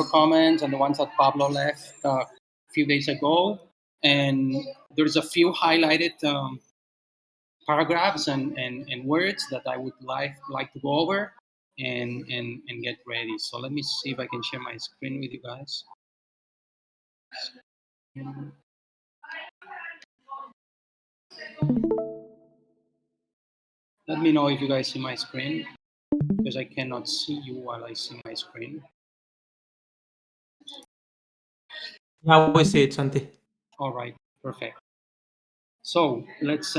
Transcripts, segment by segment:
your comments and the ones that Pablo left a few days ago. And there's a few highlighted paragraphs and words that I would like to go over and get ready. So let me see if I can share my screen with you guys. Let me know if you guys see my screen, because I cannot see you while I see my screen. Yeah, we see it, Santi. All right, perfect. So let's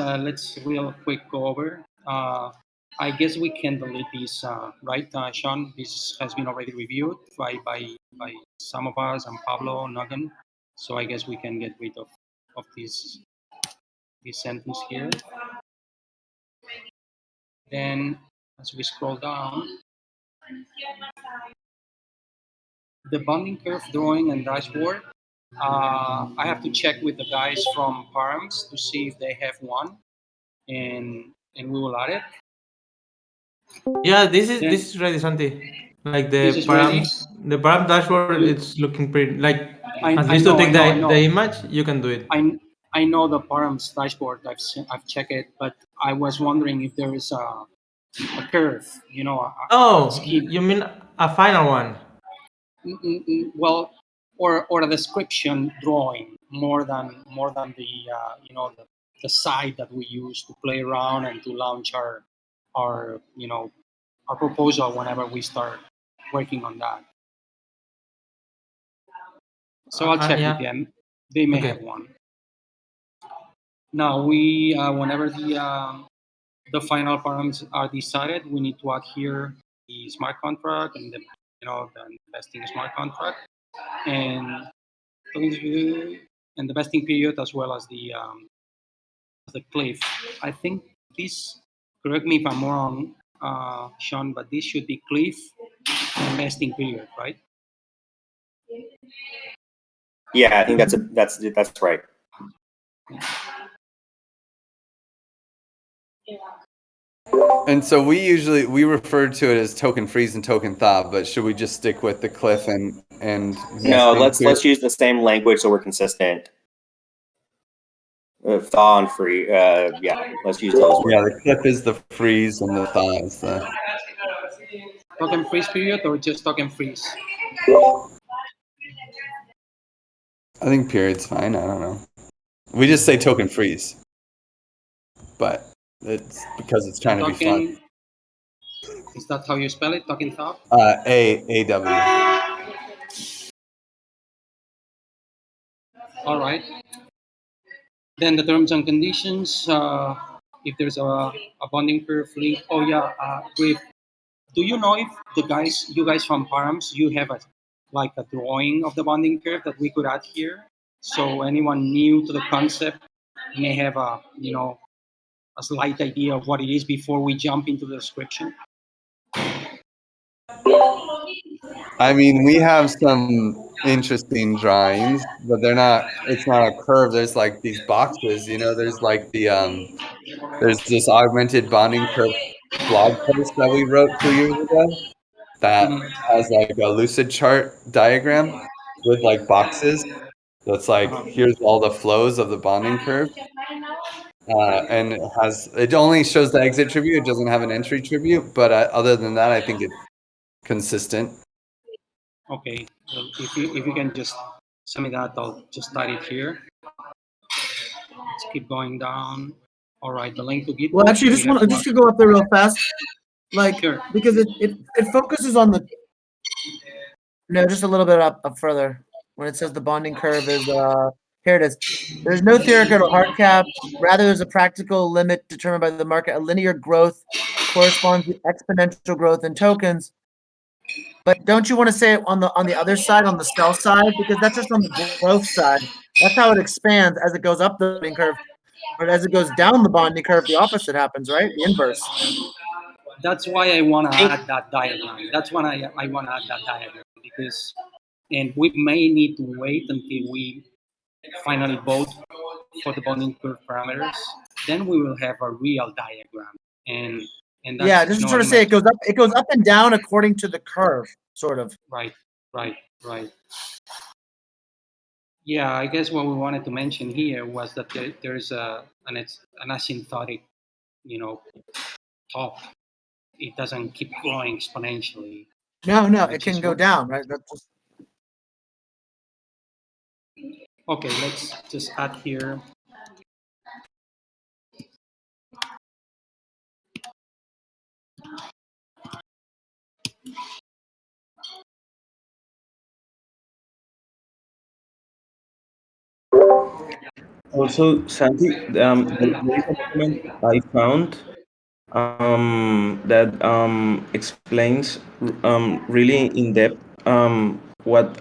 real quick go over. I guess we can delete these, right, Sean? This has been already reviewed by some of us and Pablo Nogan. So I guess we can get rid of this sentence here. Then, as we scroll down, the bonding curve drawing and dashboard. I have to check with the guys from Params to see if they have one, and we will add it. Yeah, this is ready, Santi. Like the param dashboard, it's looking pretty. Like at least to take the image, you can do it. I know the Params dashboard. I've checked it, but I was wondering if there is a curve. You know. You mean a final one? Well, or a description drawing more than the the site that we use to play around and to launch our proposal whenever we start working on that. So I'll check with them. They may have one. Now we whenever the final params are decided, we need to add here the smart contract and the investing smart contract and the vesting period, as well as the cliff. I think this, correct me if I'm wrong, Sean, but this should be cliff and vesting period, right? Yeah, I think that's right. And so we refer to it as token freeze and token thaw, but should we just stick with the cliff and no? Let's use the same language so we're consistent. Thaw and free, yeah. Let's use those words. Yeah, the cliff is the freeze and the thaw is the token freeze period, or just token freeze. I think period's fine. I don't know. We just say token freeze, but it's because it's trying to be fun. Is that how you spell it? Token thaw? A-W. All right. Then the terms and conditions. If there's a bonding curve link. Oh yeah. Griff, do you know if you guys from Params, you have a drawing of the bonding curve that we could add here? So anyone new to the concept may have a slight idea of what it is before we jump into the description. I mean, we have some interesting drawings, but it's not a curve. There's like these boxes, there's like there's this augmented bonding curve blog post that we wrote 2 years ago that has like a lucid chart diagram with like boxes. So it's like, here's all the flows of the bonding curve. And it only shows the exit tribute. It doesn't have an entry tribute, but other than that, I think it's consistent. Okay, well, if you can just send me that, I'll just start it here. Let's keep going down. All right, the link to Git. Well, actually, just to go up there real fast, because it focuses on just a little bit up further when it says the bonding curve is here it is. There's no theoretical hard cap. Rather, there's a practical limit determined by the market. A linear growth corresponds to exponential growth in tokens. But don't you want to say it on the other side, on the sell side? Because that's just on the growth side. That's how it expands as it goes up the bonding curve. But as it goes down the bonding curve, the opposite happens, right? The inverse. That's why I want to add that diagram. That's why I want to add that diagram, because, and we may need to wait until we finally vote for the bonding curve parameters. Then we will have a real diagram. And that's, just sort of say it goes up and down according to the curve, sort of. Right. Right. Yeah, I guess what we wanted to mention here was that there's an asymptotic, top. It doesn't keep growing exponentially. No, it can go down, right? Okay, let's just add here. Also, Santi, there is a document I found that explains really in depth what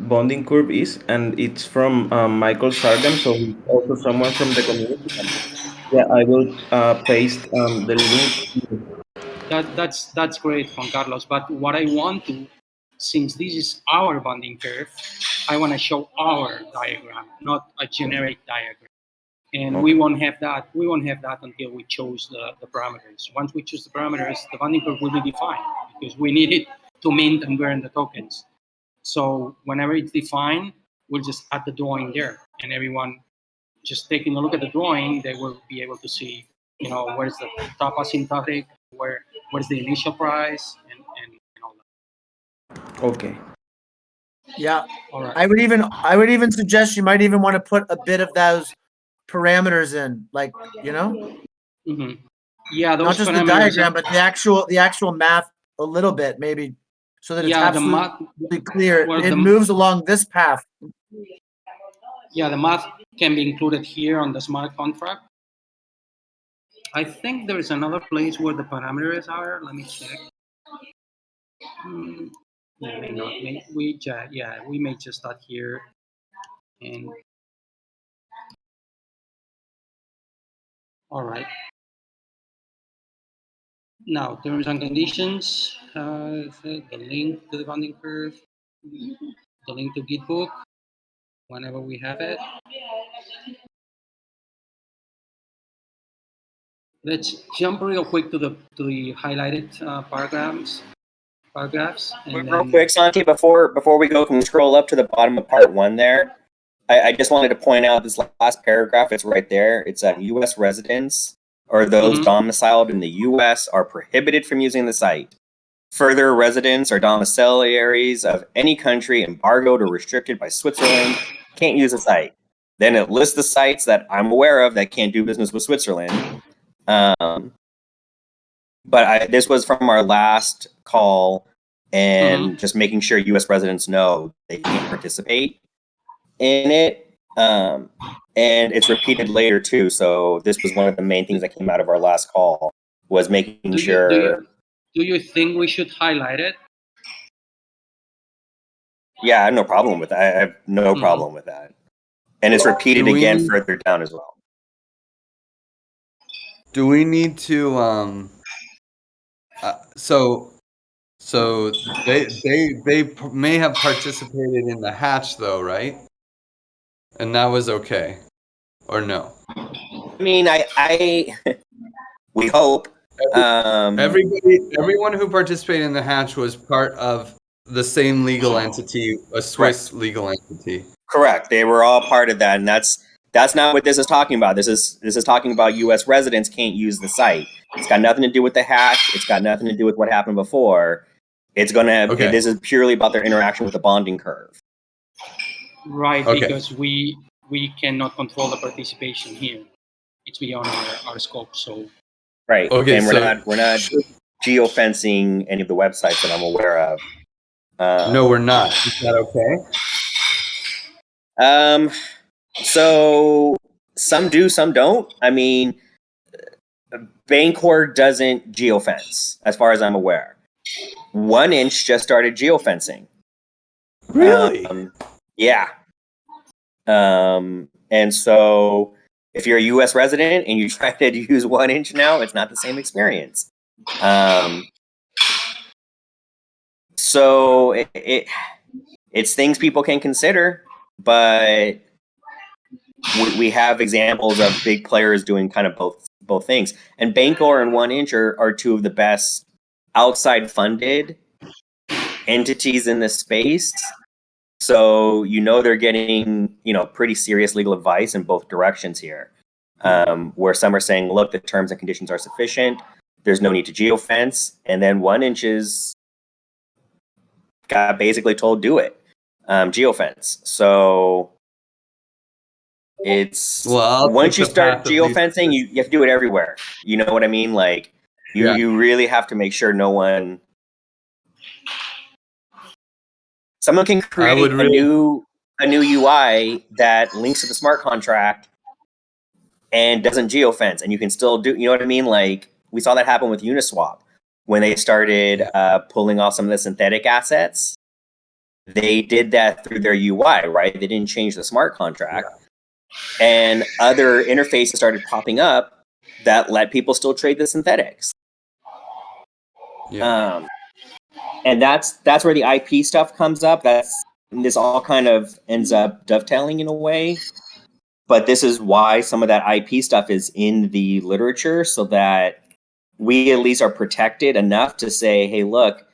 bonding curve is, and it's from Michael Sargam, so he's also someone from the community. Yeah, I will paste the link. That's great, Juan Carlos. But what I want to, since this is our bonding curve, I want to show our diagram, not a generic diagram. And we won't have that. We won't have that until we choose the parameters. Once we choose the parameters, the bonding curve will be defined because we need it to mint and burn the tokens. So whenever it's defined, we'll just add the drawing there, and everyone just taking a look at the drawing, they will be able to see, where's the top asymptotic, where's the initial price, and all that. Okay. Yeah. All right. I would even suggest you might even want to put a bit of those parameters in, like, Mm-hmm. Yeah, those not just the diagram, but the actual math a little bit, maybe, so that it's absolutely clear. It moves along this path. Yeah, the math can be included here on the smart contract. I think there is another place where the parameters are. Let me check. Yeah, may not. We may just start here, and all right. Now, terms and conditions. The link to the bonding curve, the link to TEbook, whenever we have it. Let's jump real quick to the highlighted paragraphs. And Real quick, Santi, before we go, can we scroll up to the bottom of part 1 there? I just wanted to point out this last paragraph. It's right there. It's U.S. residents or those domiciled in the U.S. are prohibited from using the site. Further, residents or domiciliaries of any country embargoed or restricted by Switzerland can't use the site. Then it lists the sites that I'm aware of that can't do business with Switzerland. But this was from our last call, and just making sure U.S. residents know they can't participate in it. And it's repeated later too. So this was one of the main things that came out of our last call, was making sure. Do you think we should highlight it? Yeah, I have no problem with that. I have no problem with that. And it's repeated again further down as well. Do we need to so they may have participated in the hatch though, right? And that was okay, or no? I mean, I we hope. Everyone who participated in the hatch was part of the same legal entity, a Swiss legal entity. Correct. They were all part of that, and that's not what this is talking about. This is talking about U.S. residents can't use the site. It's got nothing to do with the hatch. It's got nothing to do with what happened before. It's gonna. Okay. This is purely about their interaction with the bonding curve. Right, because we cannot control the participation here. It's beyond our scope. So. Right. Okay. And we're not geofencing any of the websites that I'm aware of. No, we're not. Is that okay? So some do, some don't. I mean, Bancor doesn't geofence, as far as I'm aware. 1inch just started geofencing. Really? Yeah. And so if you're a U.S. resident and you try to use 1inch now, it's not the same experience. So it's things people can consider, but we have examples of big players doing kind of both things. And Bancor and 1inch are two of the best outside funded entities in this space. So they're getting pretty serious legal advice in both directions here, where some are saying, look, the terms and conditions are sufficient. There's no need to geofence, and then 1inches got basically told do it, geofence. So it's once you start geofencing, you have to do it everywhere. You know what I mean? Like you really have to make sure no one. Someone can create a new UI that links to the smart contract and doesn't geofence, and you can still do. You know what I mean? Like we saw that happen with Uniswap when they started pulling off some of the synthetic assets. They did that through their UI, right? They didn't change the smart contract, and other interfaces started popping up that let people still trade the synthetics. And that's where the IP stuff comes up. This all kind of ends up dovetailing in a way. But this is why some of that IP stuff is in the literature, so that we at least are protected enough to say, hey, look,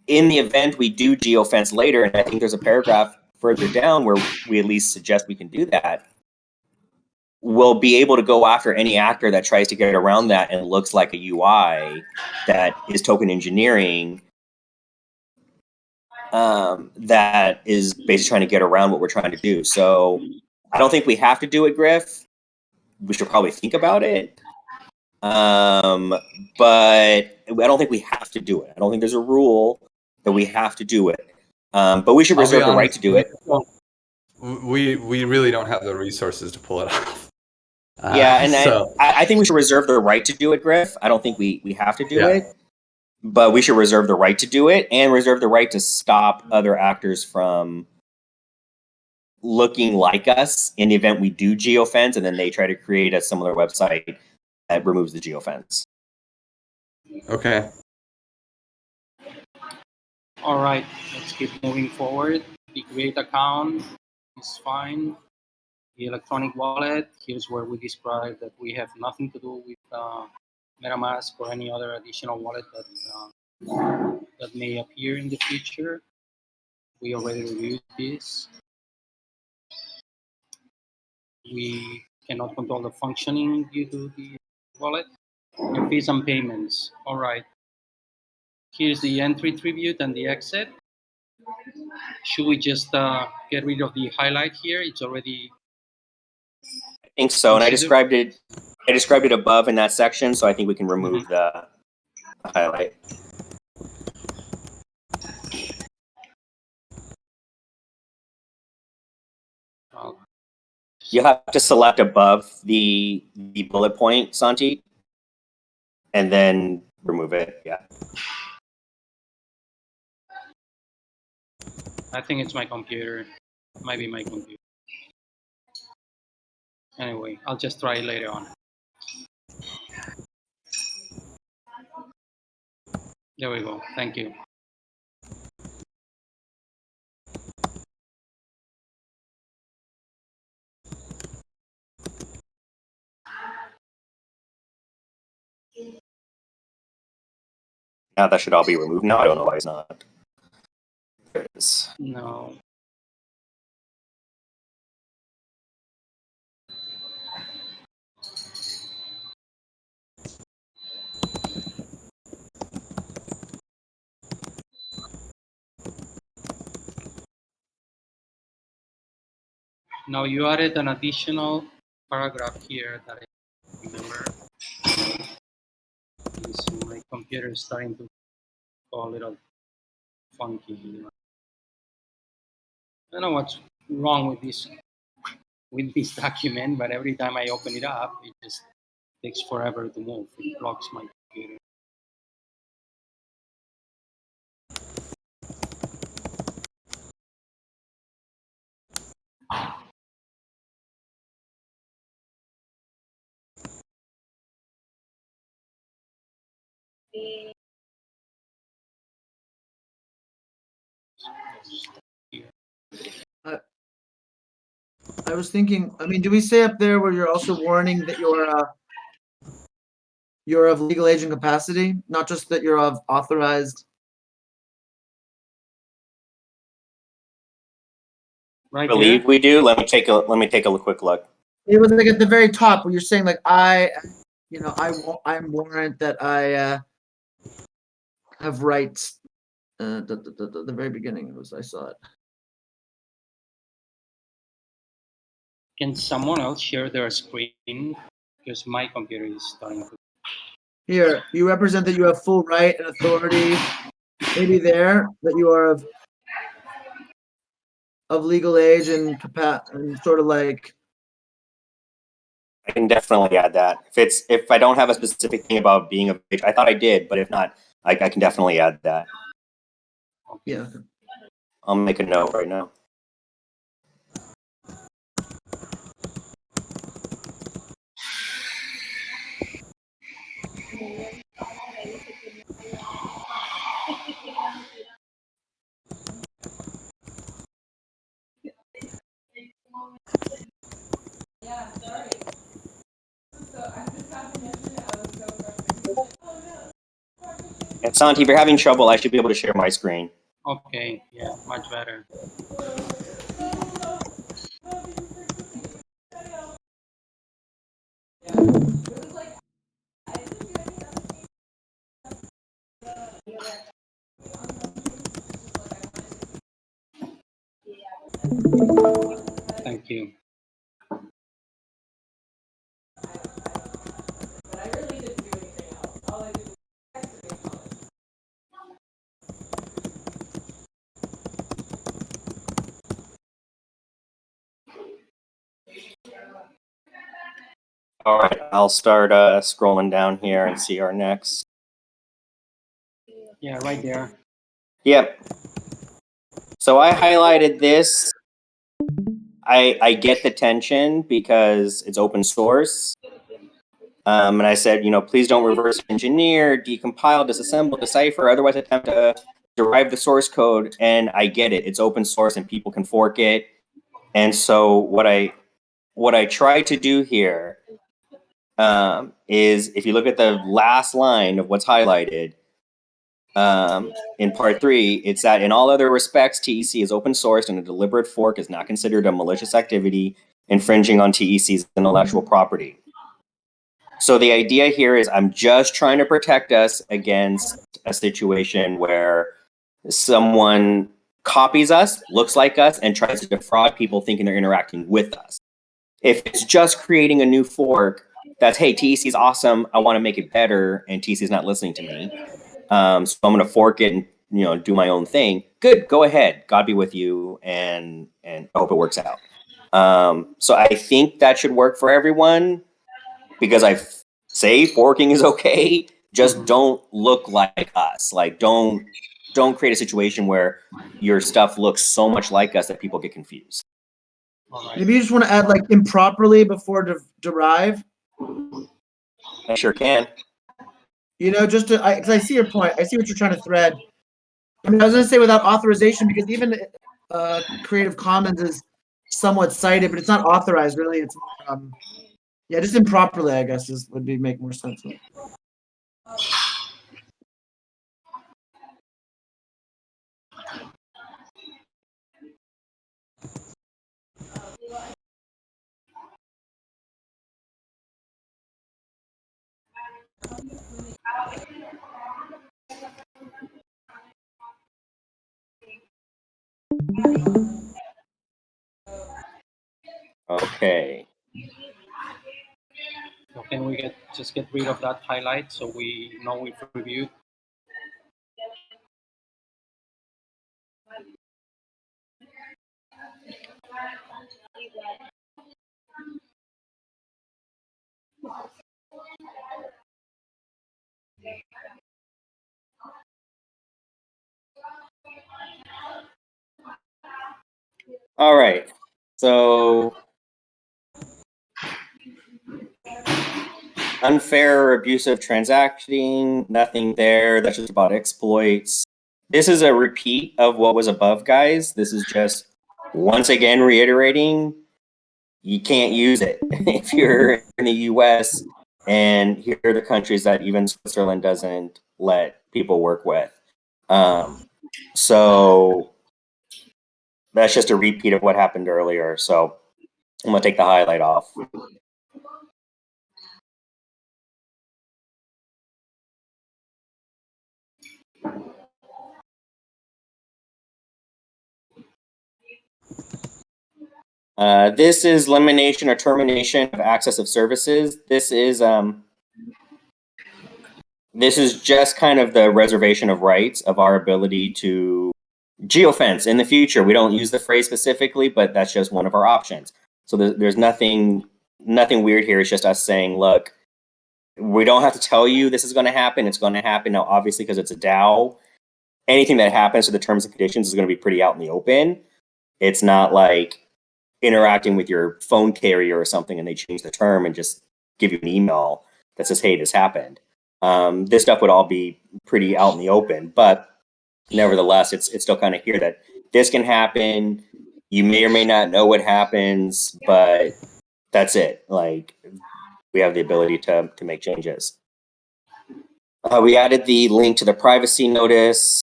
in the event we do geofence later, and I think there's a paragraph further down where we at least suggest we can do that, we'll be able to go after any actor that tries to get around that and looks like a UI that is token engineering, that is basically trying to get around what we're trying to do. So I don't think we have to do it, Griff. We should probably think about it. But I don't think we have to do it. I don't think there's a rule that we have to do it. But we should reserve the right to do it. We really don't have the resources to pull it off. I think we should reserve the right to do it, Griff. I don't think we have to do it. But we should reserve the right to do it and reserve the right to stop other actors from looking like us in the event we do geofence and then they try to create a similar website that removes the geofence. Okay. All right, let's keep moving forward. The create account is fine. The electronic wallet, here's where we describe that we have nothing to do with MetaMask or any other additional wallet that may appear in the future. We already reviewed this. We cannot control the functioning due to the wallet. And fees and payments. All right. Here's the entry tribute and the exit. Should we just get rid of the highlight here? It's already. I think so, and I described it above in that section, so I think we can remove the highlight. You'll have to select above the bullet point, Santi, and then remove it. Yeah. I think it's my computer. It might be my computer. Anyway, I'll just try it later on. There we go. Thank you. Now that should all be removed. No, I don't know why it's not. There it is. No. Now you added an additional paragraph here that I remember. My computer is starting to go a little funky. I don't know what's wrong with this document, but every time I open it up, it just takes forever to move. It blocks my computer. I was thinking, I mean, do we say up there where you're also warning that you're of legal age and capacity, not just that you're of authorized Right believe there? we do. Let me take a quick look. It was like at the very top where you're saying like I'm warrant that I have rights. The very beginning it was I saw it. Can someone else share their screen? Because my computer is starting to. Here, you represent that you have full right and authority. Maybe there that you are of legal age and sort of like. I can definitely add that. If I don't have a specific thing about being of age, I thought I did, but if not, I can definitely add that. Yeah. I'll make a note right now. And Santi, if you're having trouble, I should be able to share my screen. Okay, yeah, much better. Thank you. All right, I'll start scrolling down here and see our next. Yeah, right there. Yep. So I highlighted this. I get the tension because it's open source. And I said, please don't reverse engineer, decompile, disassemble, decipher, otherwise attempt to derive the source code. And I get it. It's open source and people can fork it. And so what I try to do here is, if you look at the last line of what's highlighted in part 3, it's that in all other respects, TEC is open source and a deliberate fork is not considered a malicious activity infringing on TEC's intellectual property. So the idea here is I'm just trying to protect us against a situation where someone copies us, looks like us, and tries to defraud people thinking they're interacting with us. If it's just creating a new fork that's, hey, TEC is awesome, I want to make it better, and TEC is not listening to me, so I'm going to fork it and do my own thing. Good, go ahead. God be with you, and I hope it works out. So I think that should work for everyone, because I say forking is okay. Just don't look like us. Like don't create a situation where your stuff looks so much like us that people get confused. Maybe you just want to add like improperly before derive. I sure can. Just to, because I see your point. I see what you're trying to thread. I mean, I was going to say without authorization, because even Creative Commons is somewhat cited, but it's not authorized really. It's yeah, just improperly, I guess, would make more sense. Okay. So can we just get rid of that highlight so we know we've reviewed? All right. So unfair or abusive transacting, nothing there. That's just about exploits. This is a repeat of what was above, guys. This is just once again reiterating, you can't use it if you're in the US, and here are the countries that even Switzerland doesn't let people work with. So That's just a repeat of what happened earlier. So I'm going to take the highlight off. This is elimination or termination of access of services. This is just kind of the reservation of rights of our ability to geofence in the future. We don't use the phrase specifically, but that's just one of our options. So there's nothing weird here. It's just us saying, look, we don't have to tell you this is going to happen. It's going to happen now, obviously, because it's a DAO. Anything that happens to the terms and conditions is going to be pretty out in the open. It's not like interacting with your phone carrier or something and they change the term and just give you an email that says, hey, this happened. This stuff would all be pretty out in the open, but nevertheless, it's still kind of here that this can happen. You may or may not know what happens, but that's it. Like, we have the ability to make changes. We added the link to the privacy notice.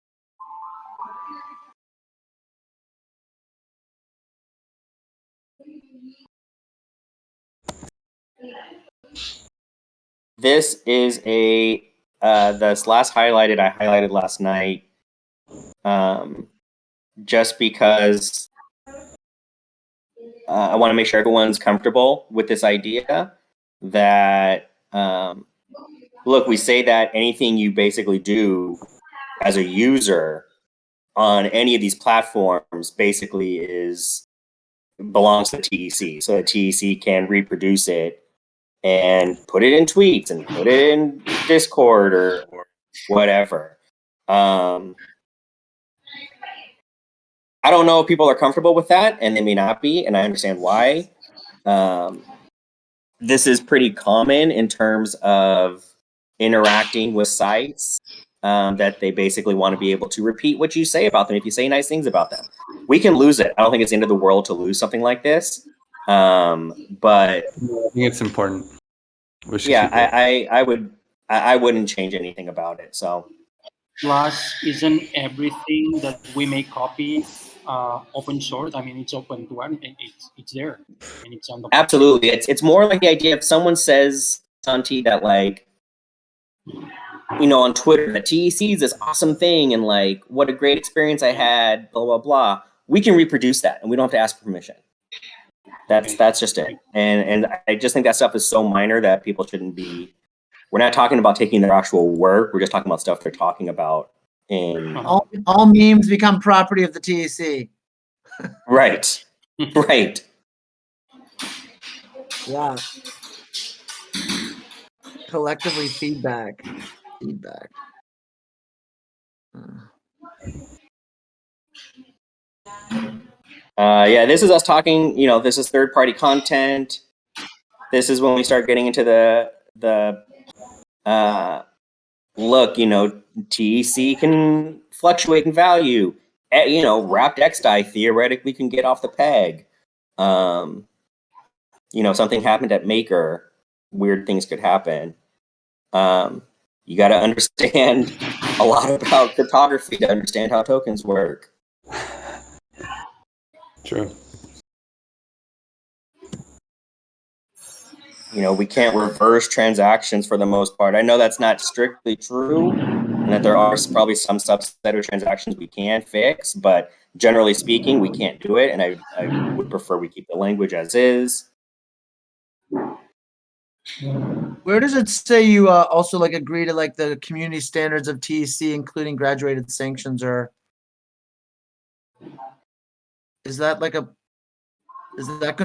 This is this last highlighted, I highlighted last night, just because I want to make sure everyone's comfortable with this idea that, look, we say that anything you basically do as a user on any of these platforms basically belongs to TEC. So the TEC can reproduce it and put it in tweets and put it in Discord or whatever. I don't know if people are comfortable with that, and they may not be, and I understand why. This is pretty common in terms of interacting with sites, that they basically want to be able to repeat what you say about them if you say nice things about them. We can lose it. I don't think it's the end of the world to lose something like this. But I think it's important. I wouldn't change anything about it. So plus, isn't everything that we may copy open source? I mean, it's open to anything. It's there, and it's on the absolutely. It's more like the idea if someone says, Santi, that like, on Twitter, that TEC is this awesome thing, and like, what a great experience I had, blah blah blah. We can reproduce that, and we don't have to ask for permission. That's just it. And I just think that stuff is so minor that people shouldn't be. We're not talking about taking their actual work. We're just talking about stuff they're talking about. All memes become property of the TEC. Right. Right. Yeah. Collectively feedback. Yeah, this is us talking, this is third-party content. This is when we start getting into the look, TEC can fluctuate in value. Wrapped XDAI theoretically can get off the peg. Something happened at Maker, weird things could happen. You got to understand a lot about cryptography to understand how tokens work. True. We can't reverse transactions for the most part. I know that's not strictly true, and that there are probably some subset of transactions we can fix, but generally speaking, we can't do it, and I would prefer we keep the language as is. Where does it say you also like agree to like the community standards of TEC, including graduated sanctions, or is that going to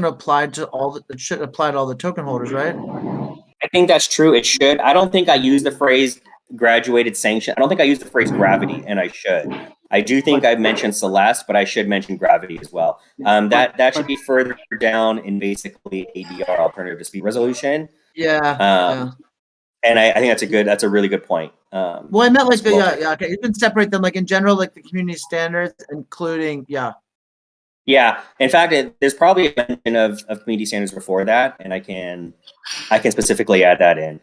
apply to it should apply to all the token holders, right? I think that's true. It should. I don't think I use the phrase graduated sanction. I don't think I use the phrase gravity, and I should. I do think I've mentioned Celeste, but I should mention gravity as well. That should be further down in basically ADR, alternative dispute resolution. Yeah. And I think that's a really good point. Well, I meant like okay. You can separate them like in general, like the community standards, including Yeah. In fact, there's probably a mention of community standards before that, and I can specifically add that in.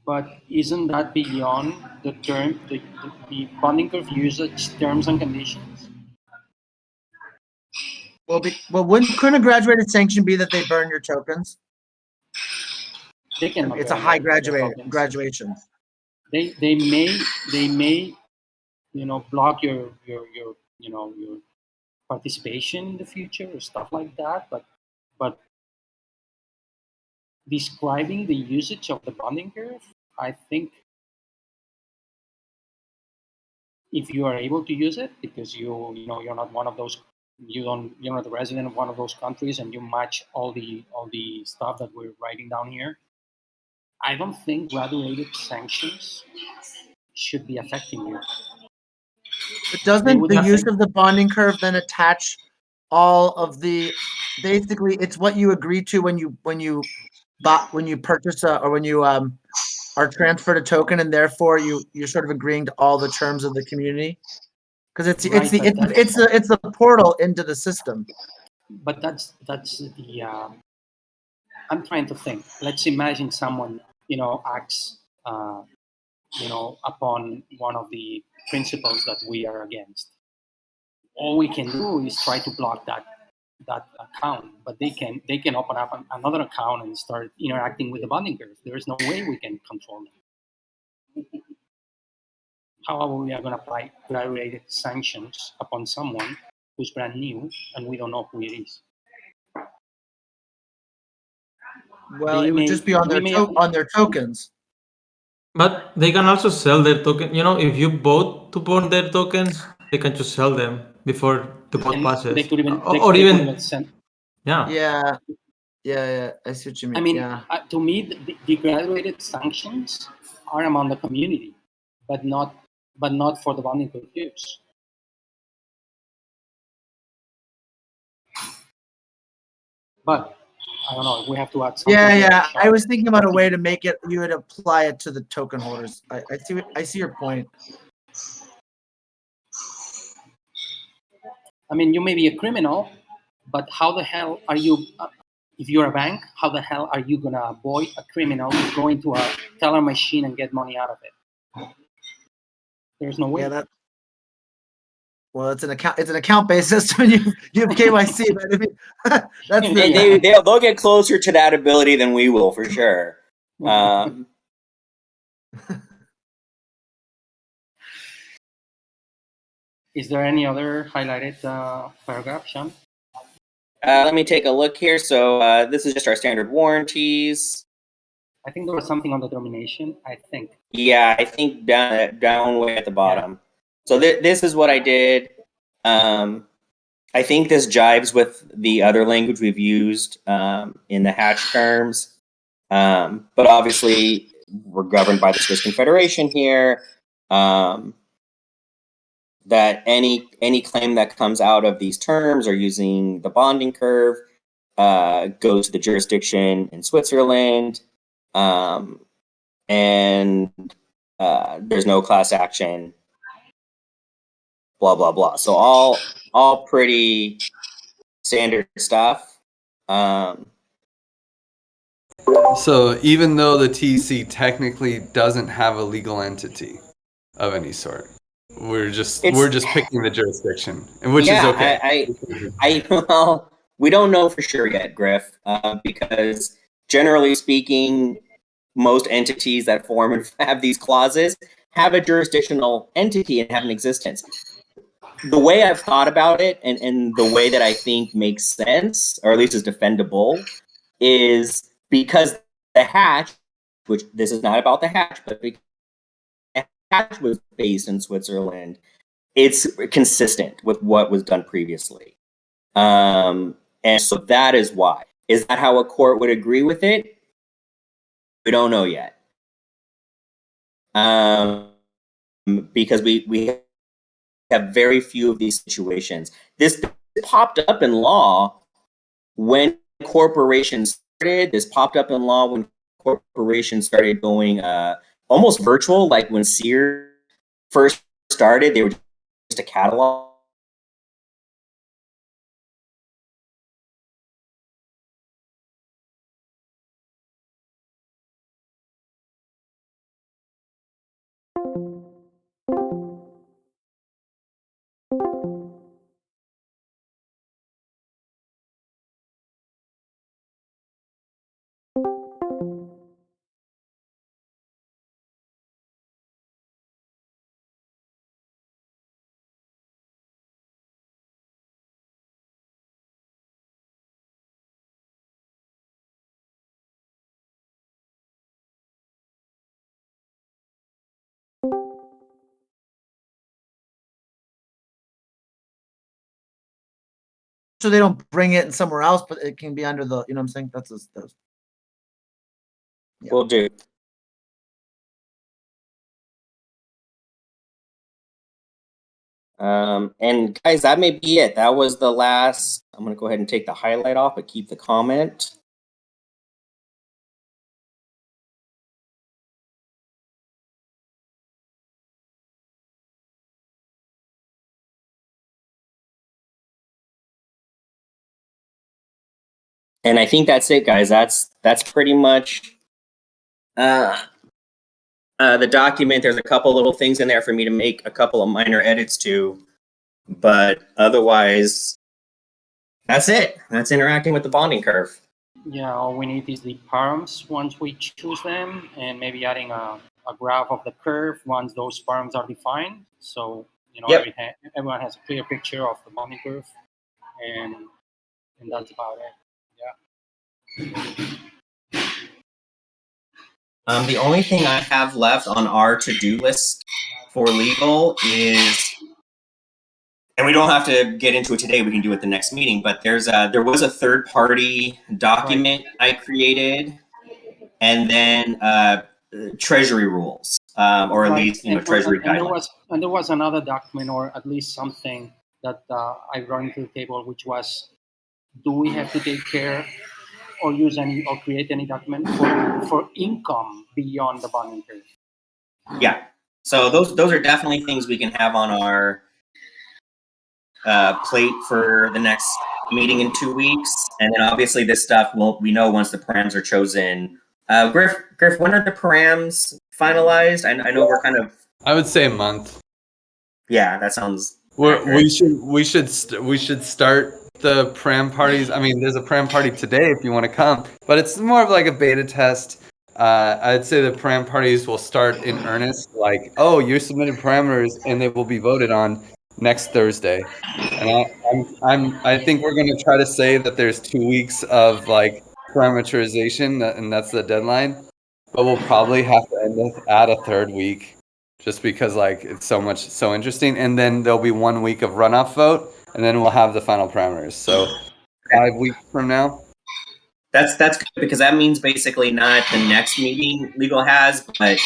But isn't that beyond the bonding curve usage terms and conditions? Well, couldn't a graduated sanction be that they burn your tokens? They cannot. It's a high graduation. They may block your participation in the future or stuff like that. But describing the usage of the bonding curve, I think if you are able to use it because you're not one of those, you're not a resident of one of those countries and you match all the stuff that we're writing down here, I don't think graduated sanctions should be affecting you. But doesn't the use of the bonding curve then attach all of the, basically it's what you agree to when you purchase or when you are transferred a token, and therefore you're sort of agreeing to all the terms of the community, because it's the portal into the system. But that's the I'm trying to think. Let's imagine someone acts upon one of the principles that we are against. All we can do is try to block that account, but they can open up another account and start interacting with the bonding curve. There is no way we can control them. How are we going to apply graduated sanctions upon someone who's brand new and we don't know who it is? Well, it would just be on their tokens. But they can also sell their token. If you vote to burn their tokens, they can just sell them before the vote passes. They could even, Yeah. Yeah. I see what you mean. I mean, to me, the graduated sanctions are among the community, but not for the bonding curve use. But I don't know if we have to add something. Yeah. I was thinking about a way to make it. You would apply it to the token holders. I see your point. I mean, you may be a criminal, but how the hell are you? If you're a bank, how the hell are you gonna avoid a criminal who's going to a teller machine and get money out of it? There's no way. Yeah, well, it's an account-based system. You have KYC, but they'll get closer to that ability than we will for sure. Is there any other highlighted paragraph, Sean? Let me take a look here. So this is just our standard warranties. I think there was something on the termination. I think. Yeah, I think down way at the bottom. Yeah. So this is what I did. I think this jives with the other language we've used in the hatch terms. But obviously, we're governed by the Swiss Confederation here. That any claim that comes out of these terms or using the bonding curve goes to the jurisdiction in Switzerland. And there's no class action, blah, blah, blah. So all pretty standard stuff. So even though the TEC technically doesn't have a legal entity of any sort, we're just picking the jurisdiction, and which is okay. Well, we don't know for sure yet, Griff, because generally speaking, most entities that form and have these clauses have a jurisdictional entity and have an existence. The way I've thought about it, and the way that I think makes sense, or at least is defendable, is because the hatch, which this is not about the hatch, but because the hatch was based in Switzerland, it's consistent with what was done previously. And so that is why. Is that how a court would agree with it? We don't know yet. Because we have very few of these situations. This popped up in law when corporations started. This popped up in law when corporations started going almost virtual, like when Sears first started, they were just a catalog. So they don't bring it somewhere else, but it can be under the, you know what I'm saying? That's Yeah. Will do. And guys, that may be it. That was the last. I'm going to go ahead and take the highlight off, but keep the comment. And I think that's it, guys. That's pretty much the document. There's a couple little things in there for me to make a couple of minor edits to, but otherwise, that's it. That's interacting with the bonding curve. Yeah, all we need is the params once we choose them, and maybe adding a graph of the curve once those params are defined. So, Yep. everyone has a clear picture of the bonding curve, and that's about it. The only thing I have left on our to-do list for legal is, and we don't have to get into it today, we can do it the next meeting, but there was a third-party document I created, and then treasury rules, or at least treasury guidelines. And there was another document, or at least something that I brought into the table, which was, do we have to take care or use any or create any document for income beyond the bonding period? Yeah. So those are definitely things we can have on our plate for the next meeting in 2 weeks, and then obviously this stuff we know once the params are chosen. Griff, when are the params finalized? I know we're kind of. I would say a month. Yeah, that sounds. We should start the param parties. I mean, there's a param party today if you want to come, but it's more of like a beta test. I'd say the param parties will start in earnest. Like, oh, you submitted parameters, and they will be voted on next Thursday. And I think we're going to try to say that there's 2 weeks of like parameterization, and that's the deadline. But we'll probably have to add a third week, just because like it's so interesting. And then there'll be 1 week of runoff vote, and then we'll have the final parameters. So 5 weeks from now. That's good, because that means basically not the next meeting legal has, but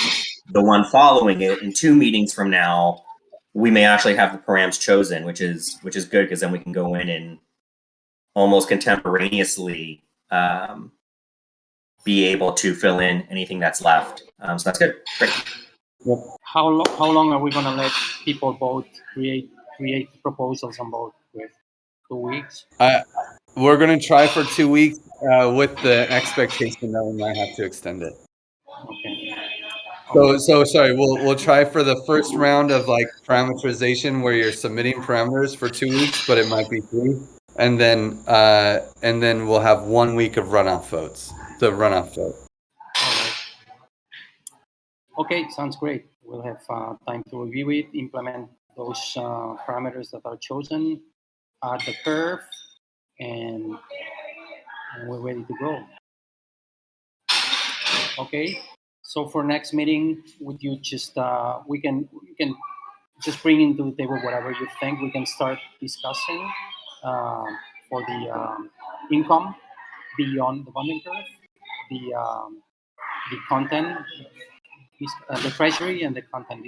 the one following it. In 2 meetings from now, we may actually have the params chosen, which is good, because then we can go in and almost contemporaneously be able to fill in anything that's left. So that's good. Great. Yep. How long are we going to let people both create proposals on both? With 2 weeks? We're going to try for 2 weeks with the expectation that we might have to extend it. Okay. So sorry, we'll try for the first round of like parameterization where you're submitting parameters for 2 weeks, but it might be 3, and then we'll have 1 week of runoff votes. The runoff vote. All right. Okay, sounds great. We'll have time to review it, implement those parameters that are chosen, add the curve, and we're ready to go. Okay. So for next meeting, would you just we can just bring into the table whatever you think we can start discussing for the income beyond the bonding curve, the content, the treasury, and the content,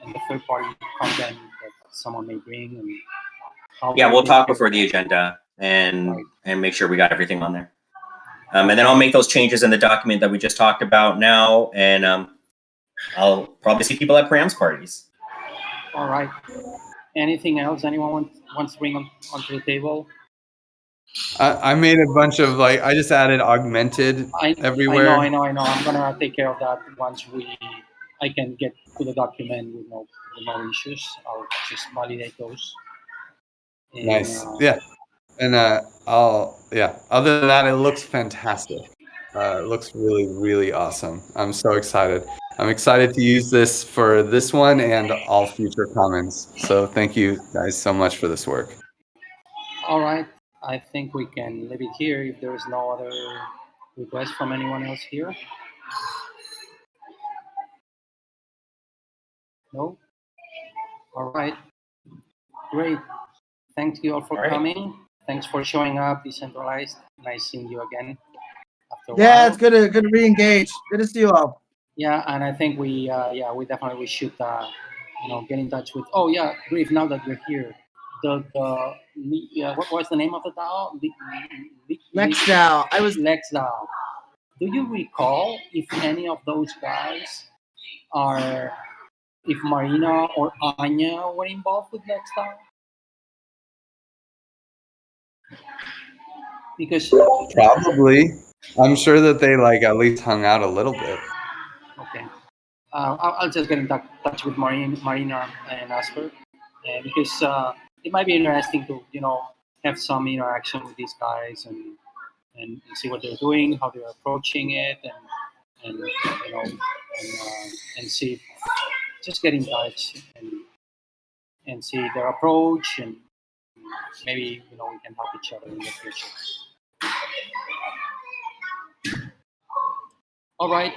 and the third party content that someone may bring, and how. Yeah, we'll talk before the agenda and make sure we got everything on there. And then I'll make those changes in the document that we just talked about now, and I'll probably see people at params parties. All right. Anything else anyone wants to bring onto the table? I made a bunch of I just added augmented everywhere. I know. I'm gonna take care of that once I can get to the document with no issues. I'll just validate those. And, nice. Yeah. And other than that, it looks fantastic. It looks really, really awesome. I'm so excited. I'm excited to use this for this one and all future comments. So thank you guys so much for this work. All right. I think we can leave it here if there is no other request from anyone else here. No? All right. Great. Thank you all for coming. Thanks for showing up, Decentralized. Nice seeing you again after a while. It's good to re-engage. Good to see you all. Yeah, and I think we definitely should get in touch with. Oh yeah, Griff. Now that you're here, what was the name of the DAO? Lex DAO. Lex DAO. Do you recall if any of those guys if Marina or Anya were involved with Lex DAO? Because probably, I'm sure that they at least hung out a little bit. Okay. I'll just get in touch with Marina and ask her, because it might be interesting to have some interaction with these guys and see what they're doing, how they're approaching it, and see, just get in touch and see their approach, and maybe we can help each other in the future. All right.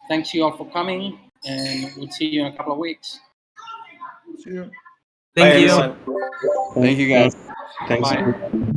Thanks you all for coming, and we'll see you in a couple of weeks. See you. Thank you. Bye, Thank you guys. Thanks. Bye.